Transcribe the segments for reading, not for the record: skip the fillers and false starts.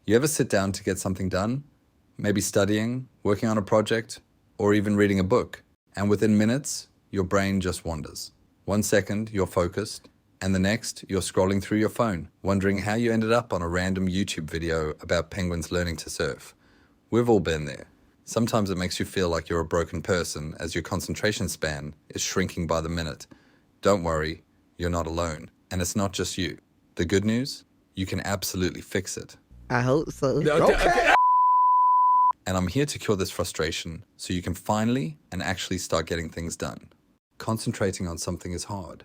You ever sit down to get something done? Maybe studying, working on a project, or even reading a book. And within minutes, your brain just wanders. 1 second, you're focused, and the next, you're scrolling through your phone, wondering how you ended up on a random YouTube video about penguins learning to surf. We've all been there. Sometimes it makes you feel like you're a broken person as your concentration span is shrinking by the minute. Don't worry, you're not alone. And it's not just you. The good news? You can absolutely fix it. I hope so. Okay. And I'm here to cure this frustration so you can finally and actually start getting things done. Concentrating on something is hard.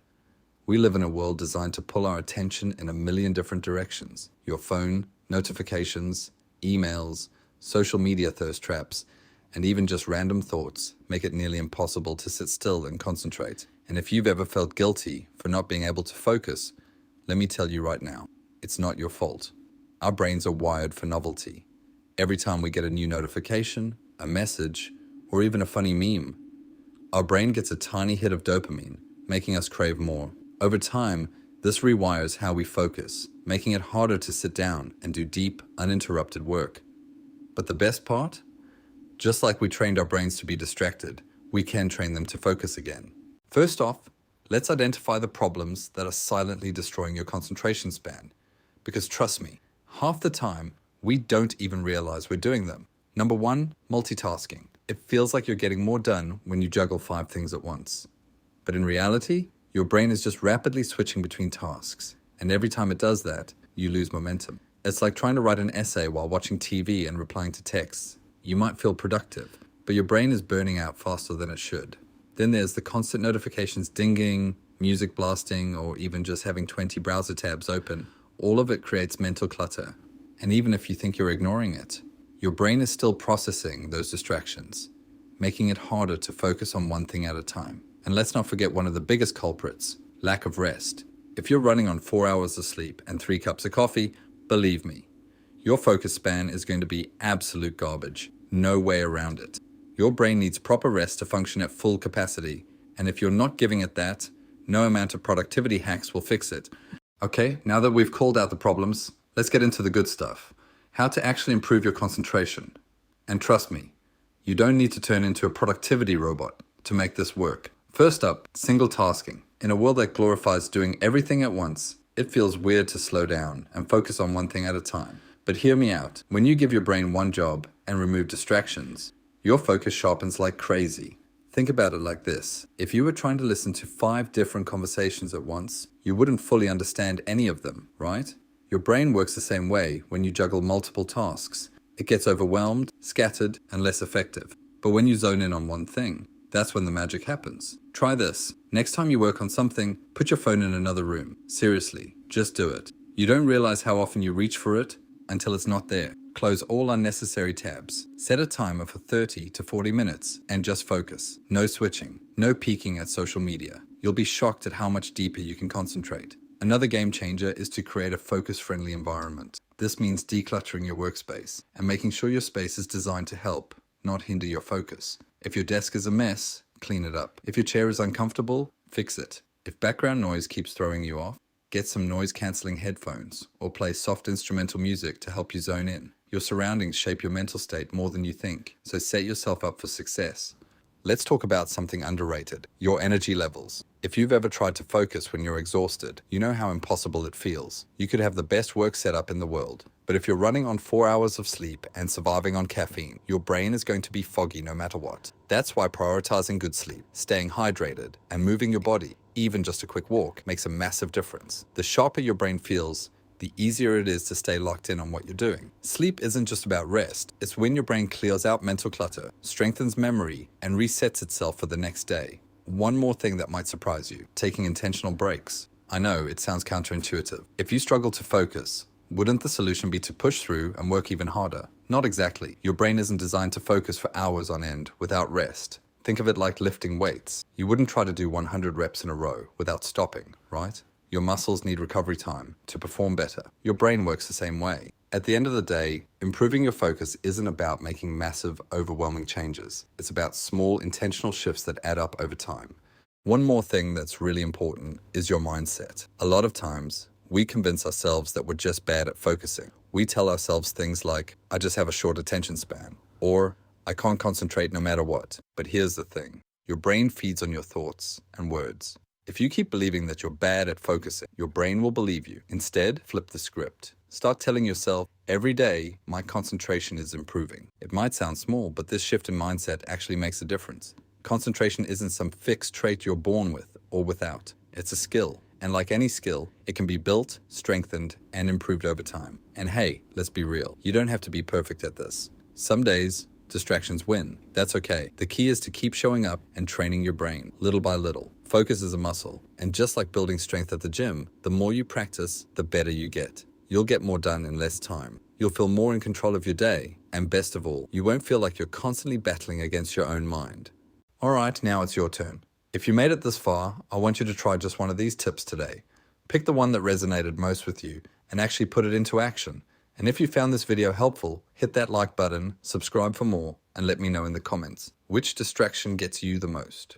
We live in a world designed to pull our attention in a million different directions. Your phone, notifications, emails, social media thirst traps, and even just random thoughts make it nearly impossible to sit still and concentrate. And if you've ever felt guilty for not being able to focus, let me tell you right now, it's not your fault. Our brains are wired for novelty. Every time we get a new notification, a message, or even a funny meme, our brain gets a tiny hit of dopamine, making us crave more. Over time, this rewires how we focus, making it harder to sit down and do deep, uninterrupted work. But the best part? Just like we trained our brains to be distracted, we can train them to focus again. First off, let's identify the problems that are silently destroying your concentration span. Because trust me, half the time, we don't even realize we're doing them. Number 1, multitasking. It feels like you're getting more done when you juggle 5 things at once. But in reality, your brain is just rapidly switching between tasks. And every time it does that, you lose momentum. It's like trying to write an essay while watching TV and replying to texts. You might feel productive, but your brain is burning out faster than it should. Then there's the constant notifications dinging, music blasting, or even just having 20 browser tabs open. All of it creates mental clutter. And even if you think you're ignoring it, your brain is still processing those distractions, making it harder to focus on one thing at a time. And let's not forget one of the biggest culprits, lack of rest. If you're running on 4 hours of sleep and 3 cups of coffee, believe me, your focus span is going to be absolute garbage. No way around it. Your brain needs proper rest to function at full capacity. And if you're not giving it that, no amount of productivity hacks will fix it. Okay, now that we've called out the problems, let's get into the good stuff. How to actually improve your concentration. And trust me, you don't need to turn into a productivity robot to make this work. First up, single tasking. In a world that glorifies doing everything at once, it feels weird to slow down and focus on one thing at a time. But hear me out. When you give your brain one job and remove distractions, your focus sharpens like crazy. Think about it like this. If you were trying to listen to 5 different conversations at once, you wouldn't fully understand any of them, right? Your brain works the same way when you juggle multiple tasks. It gets overwhelmed, scattered, and less effective. But when you zone in on one thing, that's when the magic happens. Try this. Next time you work on something, put your phone in another room. Seriously, just do it. You don't realize how often you reach for it until it's not there. Close all unnecessary tabs. Set a timer for 30 to 40 minutes and just focus. No switching, no peeking at social media. You'll be shocked at how much deeper you can concentrate. Another game changer is to create a focus-friendly environment. This means decluttering your workspace and making sure your space is designed to help, not hinder your focus. If your desk is a mess, clean it up. If your chair is uncomfortable, fix it. If background noise keeps throwing you off, get some noise-canceling headphones or play soft instrumental music to help you zone in. Your surroundings shape your mental state more than you think, so set yourself up for success. Let's talk about something underrated, your energy levels. If you've ever tried to focus when you're exhausted, you know how impossible it feels. You could have the best work setup in the world, but if you're running on 4 hours of sleep and surviving on caffeine, your brain is going to be foggy no matter what. That's why prioritizing good sleep, staying hydrated, and moving your body, even just a quick walk, makes a massive difference. The sharper your brain feels, the easier it is to stay locked in on what you're doing. Sleep isn't just about rest. It's when your brain clears out mental clutter, strengthens memory, and resets itself for the next day. One more thing that might surprise you, taking intentional breaks. I know, it sounds counterintuitive. If you struggle to focus, wouldn't the solution be to push through and work even harder? Not exactly. Your brain isn't designed to focus for hours on end without rest. Think of it like lifting weights. You wouldn't try to do 100 reps in a row without stopping, right? Your muscles need recovery time to perform better. Your brain works the same way. At the end of the day, improving your focus isn't about making massive, overwhelming changes. It's about small, intentional shifts that add up over time. One more thing that's really important is your mindset. A lot of times, we convince ourselves that we're just bad at focusing, We tell ourselves things like, I just have a short attention span, or I can't concentrate no matter what. But here's the thing. Your brain feeds on your thoughts and words. If you keep believing that you're bad at focusing, your brain will believe you. Instead, flip the script. Start telling yourself, every day, my concentration is improving. It might sound small, but this shift in mindset actually makes a difference. Concentration isn't some fixed trait you're born with or without. It's a skill. And like any skill, it can be built, strengthened, and improved over time. And hey, let's be real. You don't have to be perfect at this. Some days, distractions win. That's okay. The key is to keep showing up and training your brain, little by little. Focus is a muscle. And just like building strength at the gym, the more you practice, the better you get. You'll get more done in less time. You'll feel more in control of your day. And best of all, you won't feel like you're constantly battling against your own mind. All right, now it's your turn. If you made it this far, I want you to try just one of these tips today. Pick the one that resonated most with you and actually put it into action. And if you found this video helpful, hit that like button, subscribe for more, and let me know in the comments which distraction gets you the most.